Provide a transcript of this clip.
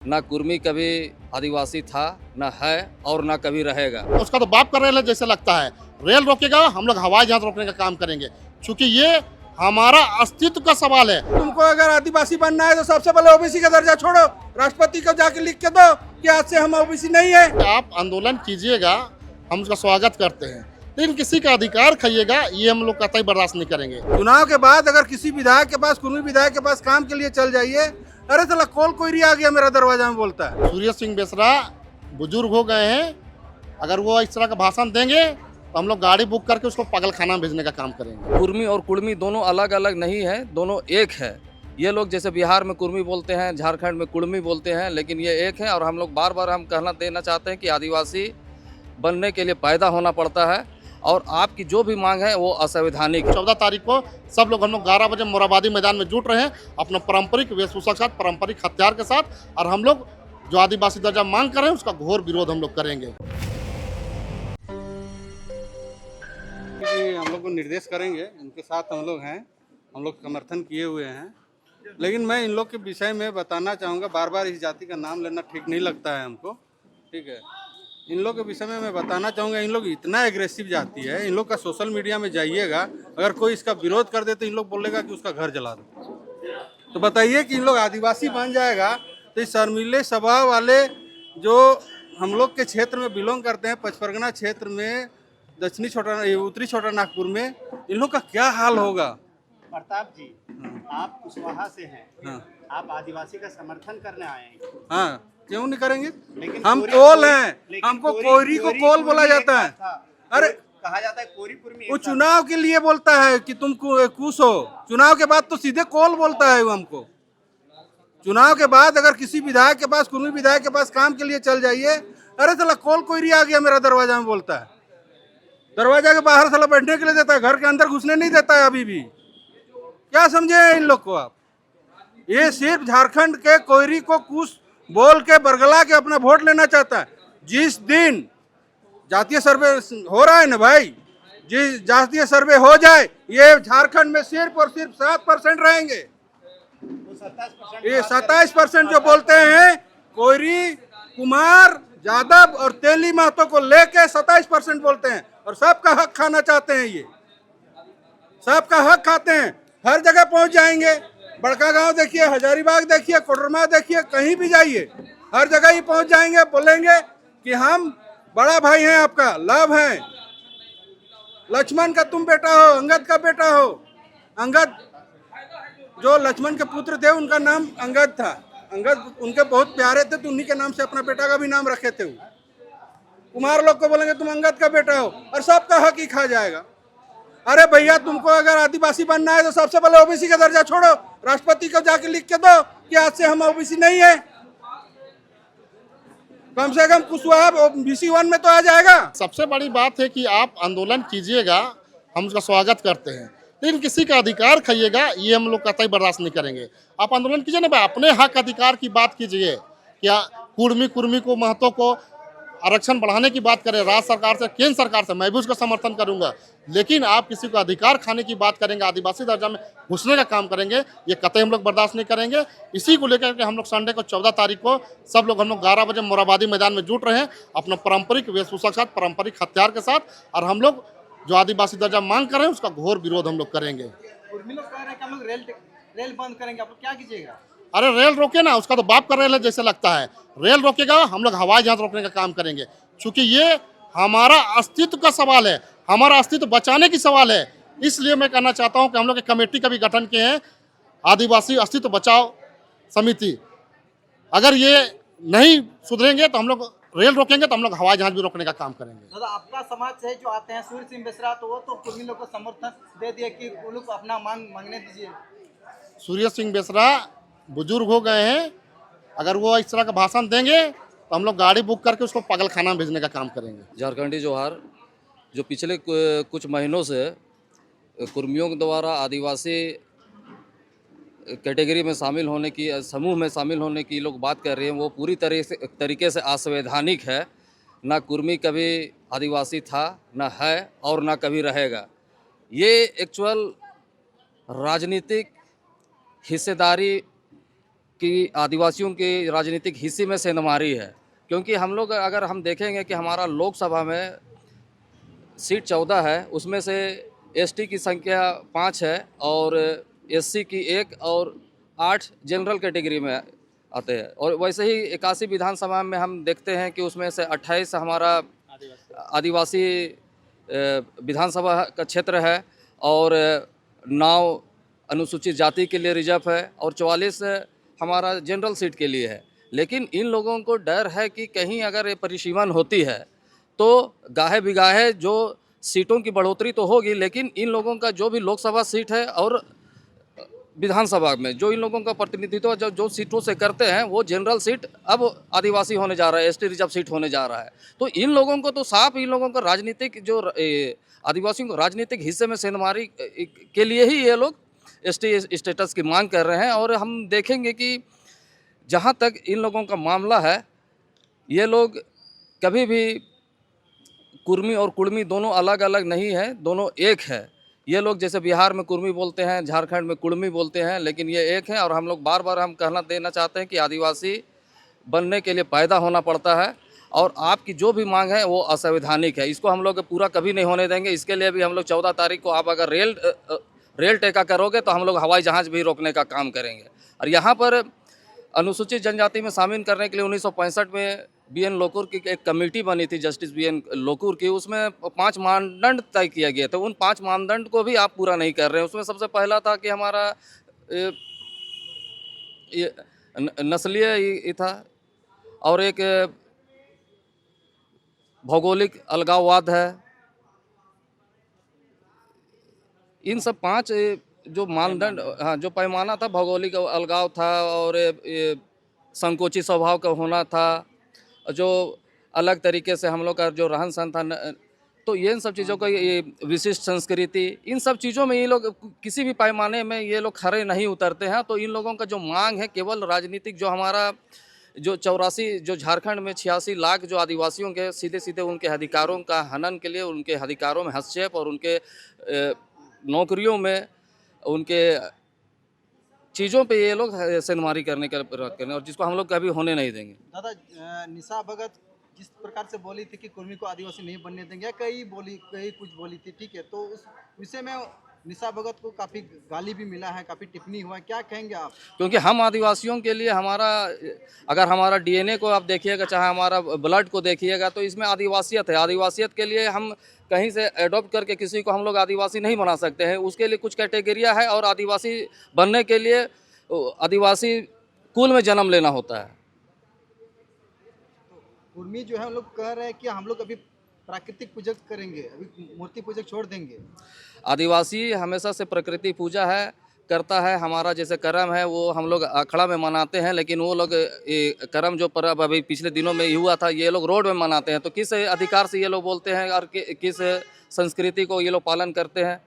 ना कुर्मी कभी आदिवासी था, ना है और ना कभी रहेगा। उसका तो बाप का रेल है जैसे लगता है। रेल रोकेगा, हम लोग हवाई जहाज रोकने का काम करेंगे, क्योंकि ये हमारा अस्तित्व का सवाल है। तुमको अगर आदिवासी बनना है तो सबसे पहले ओबीसी का दर्जा छोड़ो, राष्ट्रपति को जाके लिख के दो कि आज से हम ओबीसी नहीं है। आप आंदोलन कीजिएगा, हम उसका स्वागत करते हैं, लेकिन किसी का अधिकार खाइएगा, ये हम लोग कतई बर्दाश्त नहीं करेंगे। चुनाव के बाद अगर किसी विधायक के पास, कुर्मी विधायक के पास काम के लिए चल जाइए, अरे साला कोल कोई आ गया मेरा दरवाजा में बोलता है। सूर्य सिंह बेसरा बुजुर्ग हो गए हैं, अगर वो इस तरह का भाषण देंगे तो हम लोग गाड़ी बुक करके उसको पागल खाना में भेजने का काम करेंगे। कुर्मी और कुड़मी दोनों अलग अलग नहीं है, दोनों एक है। ये लोग जैसे बिहार में कुर्मी बोलते हैं, झारखंड में कुड़मी बोलते हैं, लेकिन ये एक है। और हम लोग बार बार हम कहना देना चाहते हैं कि आदिवासी बनने के लिए पैदा होना पड़ता है, और आपकी जो भी मांग है वो असंवैधानिक। 14 तारीख को सब लोग हम लोग 11 बजे मोराबादी मैदान में जुट रहे हैं, अपना पारंपरिक वेशभूषा के साथ, पारंपरिक हथियार के साथ, और हम लोग जो आदिवासी दर्जा मांग कर रहे हैं उसका घोर विरोध हम लोग करेंगे। हम लोग को निर्देश करेंगे, इनके साथ हम लोग हैं, हम लोग समर्थन किए हुए हैं। लेकिन मैं इन लोग के विषय में बताना चाहूँगा, बार बार इस जाति का नाम लेना ठीक नहीं लगता है हमको, ठीक है। इन लोग के विषय में मैं बताना चाहूँगा, इन लोग इतना एग्रेसिव जाति है। इन लोग का सोशल मीडिया में जाइएगा, अगर कोई इसका विरोध कर दे तो इन लोग बोलेगा कि उसका घर जला दो। तो बताइए कि इन लोग आदिवासी बन जाएगा तो इस शर्मीले स्वभाव वाले जो हम लोग के क्षेत्र में बिलोंग करते हैं, पचपरगना क्षेत्र में, दक्षिणी उत्तरी छोटा नागपुर में, इन लोग का क्या हाल होगा। प्रताप जी, आप कुशवाहा से हैं। हाँ आप आदिवासी का समर्थन करने आए हैं। हाँ, क्यों नहीं करेंगे? लेकिन हम कोरी- कोल हैं, लेकिन हमको कोरी- कोरी को कोरी- कोल बोला कोरी जाता एक है। साथ था। अरे कहा जाता है कोरी कुर्मी वो एक साथ। चुनाव के लिए बोलता है कि तुम कुश हो, चुनाव के बाद तो सीधे कोल बोलता है वो हमको। चुनाव के बाद अगर किसी विधायक के पास, कुर्मी विधायक के पास काम के लिए चल जाइए, अरे साला कोल कोई आ गया मेरा दरवाजा में बोलता है। दरवाजा के बाहर साला बैठने के लिए देता है, घर के अंदर घुसने नहीं देता है अभी भी। क्या समझे इन लोग को आप? ये सिर्फ झारखंड के कोयरी को कुछ बोल के बरगला के अपना वोट लेना चाहता है। जिस दिन जातीय सर्वे हो रहा है ना भाई, जिस जातीय सर्वे हो जाए, ये झारखंड में सिर्फ और सिर्फ 7% रहेंगे। वो 27% ये 27% जो बोलते हैं, कोयरी, कुमार, यादव और तेली महतो को लेके 27% बोलते हैं, और सबका हक खाना चाहते हैं। ये सबका हक खाते हैं, हर जगह पहुंच जाएंगे। बड़का गांव देखिए, हजारीबाग देखिए, कोडरमा देखिए, कहीं भी जाइए, हर जगह ही पहुंच जाएंगे। बोलेंगे कि हम बड़ा भाई हैं, आपका लाभ है, लक्ष्मण का तुम बेटा हो, अंगद का बेटा हो। अंगद, जो लक्ष्मण के पुत्र थे, उनका नाम अंगद था। अंगद उनके बहुत प्यारे थे, तो उन्हीं के नाम से अपना बेटा का भी नाम रखे थे। कुमार लोग को बोलेंगे तुम अंगद का बेटा हो, और सबका हक ही खा जाएगा। अरे भैया, तुमको अगर आदिवासी बनना है तो सबसे पहले ओबीसी का दर्जा छोड़ो, राष्ट्रपति को जाके लिख के दो कि आज से हम ओबीसी नहीं है। कम से कम कुशवाहा ओबीसी 1 में तो आ जाएगा। सबसे बड़ी बात है कि आप आंदोलन कीजिएगा, हम उसका स्वागत करते हैं, लेकिन किसी का अधिकार खाइएगा, ये हम लोग कतई बर्दाश्त नहीं करेंगे। आप आंदोलन कीजिए ना भाई, अपने हक अधिकार की बात कीजिए। क्या कुर्मी को, महतो को आरक्षण बढ़ाने की बात करें, राज्य सरकार से, केंद्र सरकार से, मैं भी उसका समर्थन करूंगा। लेकिन आप किसी को अधिकार खाने की बात करेंगे, आदिवासी दर्जा में घुसने का काम करेंगे, ये कतई हम लोग बर्दाश्त नहीं करेंगे। इसी को लेकर के हम लोग संडे को 14 तारीख को सब लोग हम लोग 11 बजे मोराबादी मैदान में जुट रहे हैं, अपना पारंपरिक वेशभूषा के साथ, पारंपरिक हथियार के साथ, और हम लोग जो आदिवासी दर्जा मांग कर रहे हैं उसका घोर विरोध हम लोग करेंगे। कुर्मी लोग कह रहे हैं कि हम लोग रेल बंद करेंगे, आप लोग क्या कीजिएगा? अरे रेल रोके ना, उसका तो बाप का रेल है जैसे लगता है। रेल रोकेगा, हम लोग हवाई जहाज रोकने का काम करेंगे, क्योंकि ये हमारा अस्तित्व का सवाल है, हमारा अस्तित्व बचाने की सवाल है। इसलिए मैं कहना चाहता हूं कि हम लोग एक कमेटी का भी गठन किए हैं, आदिवासी अस्तित्व बचाओ समिति। अगर ये नहीं सुधरेंगे तो हम लोग रेल रोकेंगे, तो हम लोग हवाई जहाज भी रोकने का काम करेंगे। दादा, आपका समाज से जो आते हैं सूर्य सिंह बेसरा, तो वो तो कुर्मी लोग को समर्थन दे दिए कि वो लोग को अपना मांगने दीजिए। सूर्य सिंह बेसरा बुजुर्ग हो गए हैं, अगर वो इस तरह का भाषण देंगे तो हम लोग गाड़ी बुक करके उसको पागल खाना में भेजने का काम करेंगे। झारखंडी जोहार, जो पिछले कुछ महीनों से कुर्मियों के द्वारा आदिवासी कैटेगरी में शामिल होने की, समूह में शामिल होने की लोग बात कर रहे हैं, वो पूरी तरीके से असंवैधानिक है। ना कुर्मी कभी आदिवासी था, ना है और ना कभी रहेगा। ये एक्चुअल राजनीतिक हिस्सेदारी कि आदिवासियों की राजनीतिक हिस्से में सेंधमारी है। क्योंकि हम लोग अगर हम देखेंगे कि हमारा लोकसभा में सीट 14 है, उसमें से एसटी की संख्या 5 है और एससी की 1 और 8 जनरल कैटेगरी में आते हैं। और वैसे ही 81 विधानसभा में हम देखते हैं कि उसमें से 28 हमारा आदिवासी विधानसभा का क्षेत्र है और 9 अनुसूचित जाति के लिए रिजर्व है और 44 हमारा जनरल सीट के लिए है। लेकिन इन लोगों को डर है कि कहीं अगर ये परिसीमन होती है तो गाहे बिगाहे जो सीटों की बढ़ोतरी तो होगी, लेकिन इन लोगों का जो भी लोकसभा सीट है और विधानसभा में जो इन लोगों का प्रतिनिधित्व जो सीटों से करते हैं वो जनरल सीट अब आदिवासी होने जा रहा है, एसटी रिजर्व सीट होने जा रहा है। तो इन लोगों को तो साफ इन लोगों को राजनीतिक जो आदिवासियों को राजनीतिक हिस्से में सेंधमारी के लिए ही ये लोग एसटी स्टेटस की मांग कर रहे हैं। और हम देखेंगे कि जहाँ तक इन लोगों का मामला है, ये लोग कभी भी कुर्मी और कुड़मी दोनों अलग अलग नहीं है, दोनों एक है। ये लोग जैसे बिहार में कुर्मी बोलते हैं, झारखंड में कुड़मी बोलते हैं, लेकिन ये एक है। और हम लोग बार बार हम कहना देना चाहते हैं कि आदिवासी बनने के लिए पैदा होना पड़ता है और आपकी जो भी मांग है वो असंवैधानिक है। इसको हम लोग पूरा कभी नहीं होने देंगे। इसके लिए भी हम लोग 14 तारीख को आप अगर रेल टेका करोगे तो हम लोग हवाई जहाज भी रोकने का काम करेंगे। और यहाँ पर अनुसूचित जनजाति में शामिल करने के लिए 1965 में बीएन लोकुर की एक कमेटी बनी थी, जस्टिस बीएन लोकुर की। उसमें 5 मानदंड तय किया गया था। उन 5 मानदंड को भी आप पूरा नहीं कर रहे हैं। उसमें सबसे पहला था कि हमारा ये नस्लीय ये था और एक भौगोलिक अलगाववाद है। इन सब 5 जो मानदंड, हाँ, जो पैमाना था, भौगोलिक अलगाव था और ये संकोची स्वभाव का होना था, जो अलग तरीके से हम लोग का जो रहन सहन था, तो ये इन सब चीज़ों का ये विशिष्ट संस्कृति, इन सब चीज़ों में ये लोग किसी भी पैमाने में ये लोग खरे नहीं उतरते हैं। तो इन लोगों का जो मांग है केवल राजनीतिक, जो हमारा जो 84 जो झारखंड में 86 लाख जो आदिवासियों के सीधे सीधे उनके अधिकारों का हनन के लिए, उनके अधिकारों में हस्तक्षेप और उनके नौकरियों में उनके चीज़ों पे ये लोग सेंधमारी करने का प्रयास करें और जिसको हम लोग कभी होने नहीं देंगे। दादा, निशा भगत जिस प्रकार से बोली थी कि कुर्मी को आदिवासी नहीं बनने देंगे, कई कुछ बोली थी, ठीक है, तो उस विषय में निशा भगत को काफ़ी गाली भी मिला है, काफ़ी टिप्पणी हुआ है, क्या कहेंगे आप? क्योंकि हम आदिवासियों के लिए अगर हमारा डीएनए को आप देखिएगा, चाहे हमारा ब्लड को देखिएगा, तो इसमें आदिवासियत है। आदिवासियत के लिए हम कहीं से एडॉप्ट करके किसी को हम लोग आदिवासी नहीं बना सकते हैं। उसके लिए कुछ कैटेगरिया है और आदिवासी बनने के लिए आदिवासी कुल में जन्म लेना होता है। कुर्मी जो है हम लोग कह रहे हैं कि हम लोग अभी प्राकृतिक पूजक करेंगे, अभी मूर्ति पूजक छोड़ देंगे। आदिवासी हमेशा से प्रकृति पूजा करता है। हमारा जैसे कर्म है वो हम लोग अखड़ा में मनाते हैं, लेकिन वो लोग ये कर्म जो पर्व अभी पिछले दिनों में हुआ था, ये लोग रोड में मनाते हैं। तो किस अधिकार से ये लोग बोलते हैं और किस संस्कृति को ये लोग पालन करते हैं?